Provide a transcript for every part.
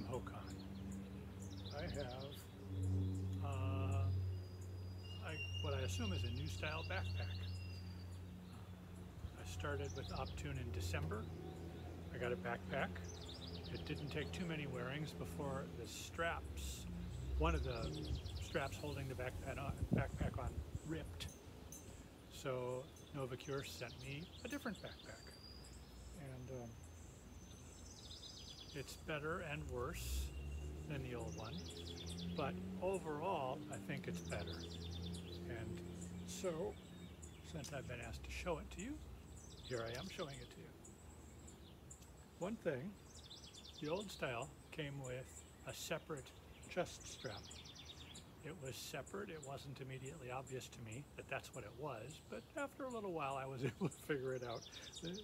from Hokon. I have what I assume is a new style backpack. I started with Optune in December. I got a backpack. It didn't take too many wearings before the straps, one of the straps holding the backpack on ripped. So Novacure sent me a different backpack. And it's better and worse than the old one, but overall I think it's better. And so, since I've been asked to show it to you, here I am showing it to you. One thing, the old style came with a separate chest strap. It was separate. It wasn't immediately obvious to me that that's what it was, but after a little while I was able to figure it out.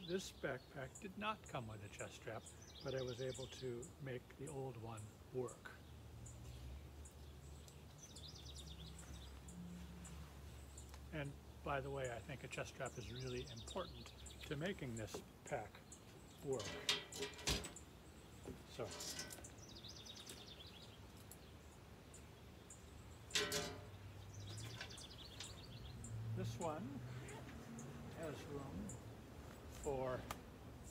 This backpack did not come with a chest strap, but I was able to make the old one work. And by the way, I think a chest strap is really important to making this pack work. So, this one has room for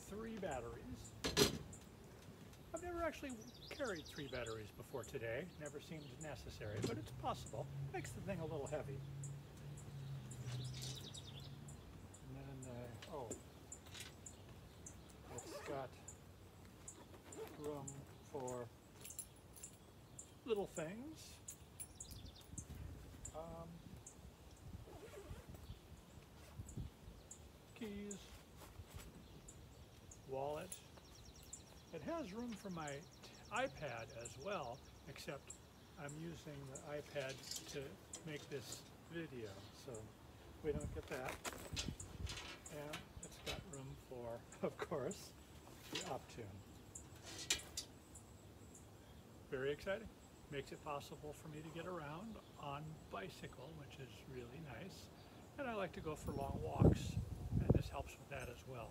3 batteries. I've never actually carried 3 batteries before today. Never seemed necessary, but it's possible. Makes the thing a little heavy. And then, it's got room for little things. Keys, wallet. It has room for my iPad as well, except I'm using the iPad to make this video, so we don't get that. And it's got room for, of course, the Optune. Very exciting. Makes it possible for me to get around on bicycle, which is really nice. And I like to go for long walks, and this helps with that as well.